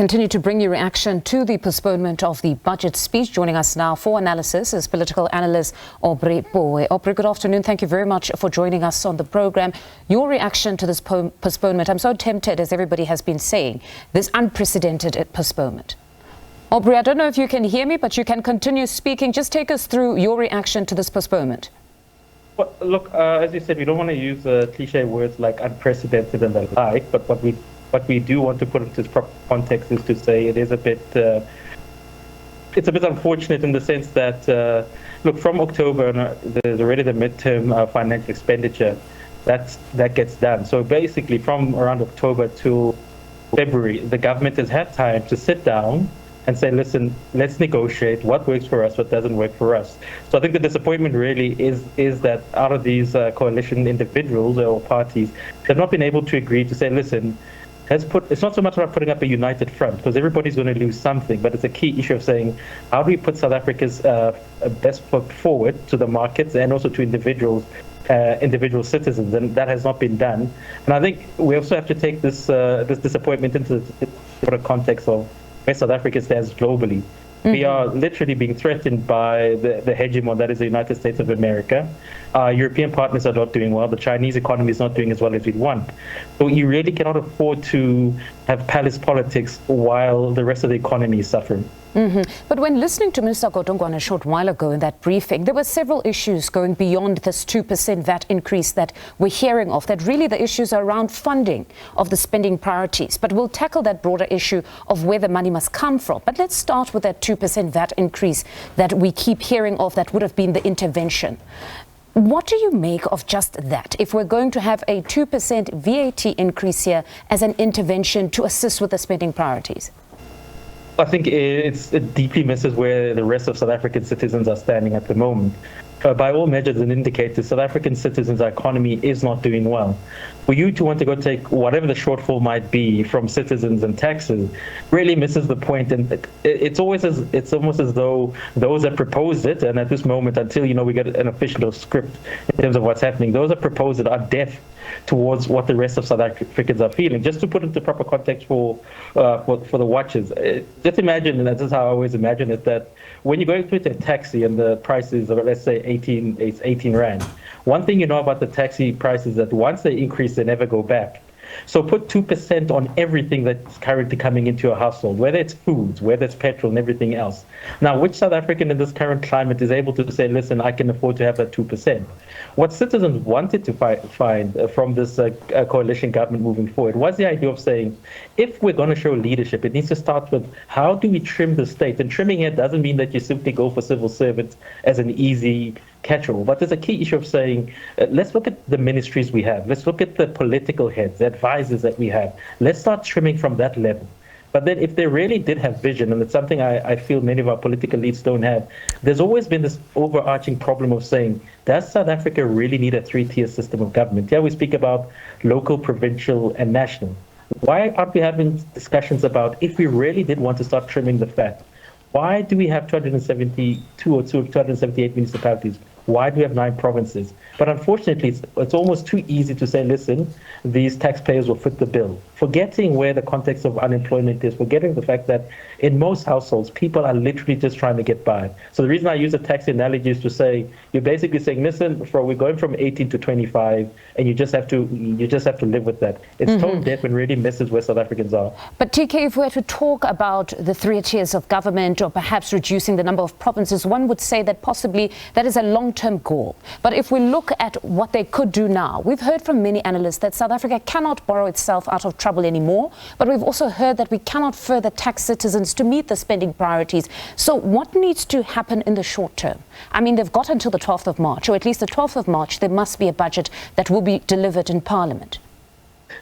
continue to bring you reaction to the postponement of the budget speech. Joining us now for analysis is political analyst Political Pooe. Aubrey, good afternoon. Thank you very much for joining us on the program. Your reaction to this postponement, I'm so tempted, as everybody has been saying, this unprecedented postponement. Aubrey, I don't know if you can hear me, but you can continue speaking. Just take us through your reaction to this postponement. Well, look, as you said, we don't want to use cliche words like unprecedented and the like, but what we do want to put into proper context is to say it is a bit, it's a bit unfortunate in the sense that, look, from October, there's already the midterm financial expenditure that gets done. So basically from around October to February, the government has had time to sit down and say, listen, let's negotiate what works for us, what doesn't work for us. So I think the disappointment really is that out of these coalition individuals or parties, they've not been able to agree to say, listen, it's not so much about putting up a united front, because everybody's going to lose something, but it's a key issue of saying, how do we put South Africa's best foot forward to the markets and also to individual citizens, and that has not been done. And I think we also have to take this disappointment into the context of where South Africa stands globally. Mm-hmm. We are literally being threatened by the hegemon that is the United States of America. Our European partners are not doing well. The Chinese economy is not doing as well as we'd want. So you really cannot afford to have palace politics while the rest of the economy is suffering. Mm-hmm. But when listening to Minister Godongwana a short while ago in that briefing, there were several issues going beyond this 2% VAT increase that we're hearing of, that really the issues are around funding of the spending priorities. But we'll tackle that broader issue of where the money must come from. But let's start with that 2% VAT increase that we keep hearing of, that would have been the intervention. What do you make of just that, if we're going to have a 2% VAT increase here as an intervention to assist with the spending priorities? I think it deeply misses where the rest of South African citizens are standing at the moment. By all measures and indicators, South African citizens' economy is not doing well. For you to want to go take whatever the shortfall might be from citizens and taxes really misses the point. And it's almost as though those that proposed it, and at this moment, until we get an official script in terms of what's happening, those that proposed it are deaf towards what the rest of South Africans are feeling. Just to put it into proper context for the watchers, just imagine, and this is how I always imagine it, that when you're going through a taxi and the prices are, let's say, 18 Rand, one thing you know about the taxi prices is that once they increase, they never go back. So put 2% on everything that's currently coming into your household, whether it's foods, whether it's petrol and everything else. Now, which South African in this current climate is able to say, listen, I can afford to have that 2%? What citizens wanted to find from this coalition government moving forward was the idea of saying, if we're going to show leadership, it needs to start with how do we trim the state? And trimming here doesn't mean that you simply go for civil servants as an easy catch-all, but there's a key issue of saying, let's look at the ministries we have. Let's look at the political heads, the advisors that we have. Let's start trimming from that level. But then if they really did have vision, and it's something I feel many of our political leads don't have, there's always been this overarching problem of saying, does South Africa really need a three-tier system of government? Here we speak about local, provincial, and national. Why aren't we having discussions about if we really did want to start trimming the fat? Why do we have 272 or 278 municipalities? Why do we have 9 provinces? But unfortunately, it's almost too easy to say, listen, these taxpayers will foot the bill, forgetting where the context of unemployment is, forgetting the fact that in most households, people are literally just trying to get by. So the reason I use a taxi analogy is to say, you're basically saying, listen, we're going from 18 to 25, and you just have to live with that. It's tone deaf and really misses where South Africans are. But TK, if we were to talk about the 3 tiers of government, or perhaps reducing the number of provinces, one would say that possibly that is a long-term goal. But if we look at what they could do now, we've heard from many analysts that South Africa cannot borrow itself out of trouble anymore, but we've also heard that we cannot further tax citizens to meet the spending priorities. So what needs to happen in the short term? I mean, they've got until the 12th of March, or at least the 12th of March, there must be a budget that will be delivered in Parliament.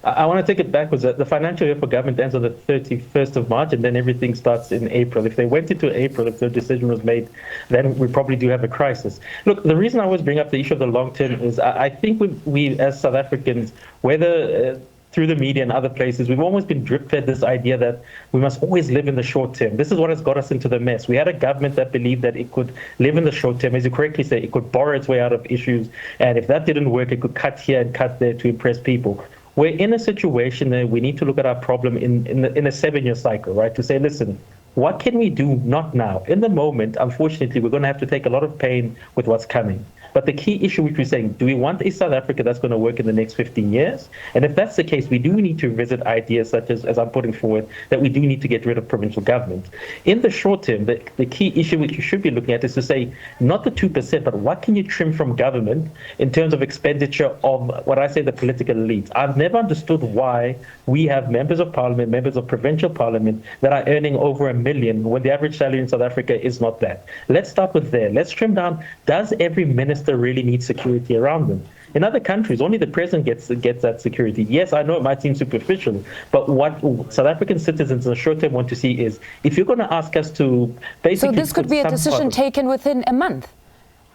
I want to take it backwards. The financial year for government ends on the 31st of March, and then everything starts in April. If they went into April, if the decision was made, then we probably do have a crisis. Look, the reason I always bring up the issue of the long term is I think we as South Africans, whether through the media and other places, we've always been drip-fed this idea that we must always live in the short term. This is what has got us into the mess. We had a government that believed that it could live in the short term, as you correctly say, it could borrow its way out of issues, and if that didn't work, it could cut here and cut there to impress people. We're in a situation that we need to look at our problem in a 7-year cycle, right? To say, listen, what can we do not now? In the moment, unfortunately, we're going to have to take a lot of pain with what's coming. But the key issue which we're saying, do we want a South Africa that's going to work in the next 15 years? And if that's the case, we do need to revisit ideas such as I'm putting forward, that we do need to get rid of provincial government. In the short term, the key issue which you should be looking at is to say, not the 2%, but what can you trim from government in terms of expenditure of what I say the political elites? I've never understood why we have members of parliament, members of provincial parliament that are earning over $1 million when the average salary in South Africa is not that. Let's start with there. Let's trim down. Does every minister really need security around them? In other countries, only the president gets that security. Yes, I know it might seem superficial, but what South African citizens in the short term want to see is, if you're going to ask us to basically... So this could be a decision taken within a month?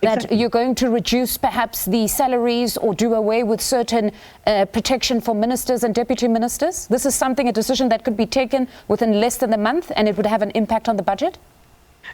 That exactly. You're going to reduce perhaps the salaries or do away with certain protection for ministers and deputy ministers? This is a decision that could be taken within less than a month, and it would have an impact on the budget?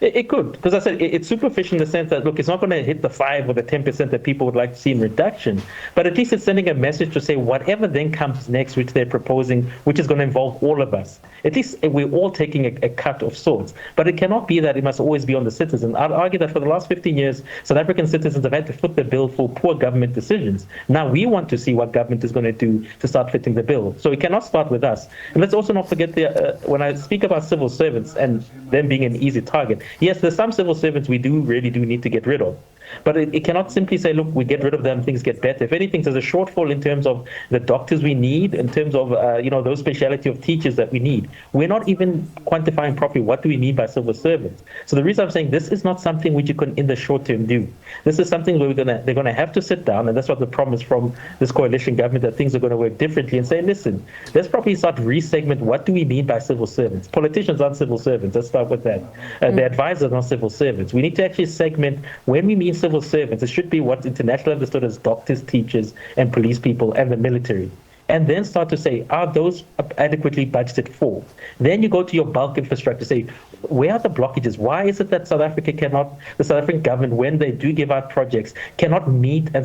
It could, because I said it's superficial in the sense that, look, it's not going to hit the 5 or the 10% that people would like to see in reduction, but at least it's sending a message to say whatever then comes next, which they're proposing, which is going to involve all of us. At least we're all taking a cut of sorts, but it cannot be that it must always be on the citizen. I'd argue that for the last 15 years, South African citizens have had to foot the bill for poor government decisions. Now we want to see what government is going to do to start fitting the bill. So it cannot start with us. And let's also not forget, when I speak about civil servants and them being an easy target, yes, there's some civil servants we really do need to get rid of. But it cannot simply say, look, we get rid of them, things get better. If anything, there's a shortfall in terms of the doctors we need, in terms of, those speciality of teachers that we need. We're not even quantifying properly what do we mean by civil servants. So the reason I'm saying this is not something which you can, in the short term, do. This is something where they're going to have to sit down, and that's what the promise from this coalition government, that things are going to work differently, and say, listen, let's probably start re-segment what do we mean by civil servants. Politicians aren't civil servants. Let's start with that. The advisors are not civil servants. We need to actually segment when we mean civil servants. It should be what's internationally understood as doctors, teachers, and police people, and the military. And then start to say, are those adequately budgeted for? Then you go to your bulk infrastructure, say, where are the blockages? Why is it that South Africa the South African government, when they do give out projects, cannot meet and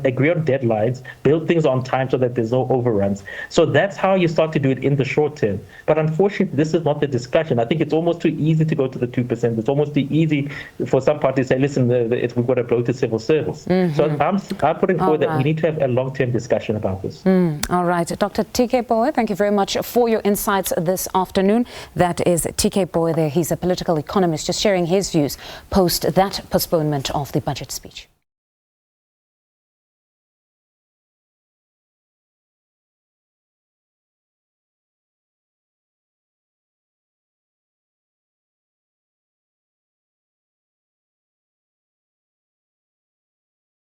agree on deadlines, build things on time so that there's no overruns? So that's how you start to do it in the short term. But unfortunately, this is not the discussion. I think it's almost too easy to go to the 2%. It's almost too easy for some parties to say, listen, we've got a bloated civil service. Mm-hmm. So I'm putting forward that we need to have a long-term discussion about this. All right. Dr. TK Pooe, thank you very much for your insights this afternoon. That is TK Pooe there. He's a political economist, just sharing his views post that postponement of the budget speech.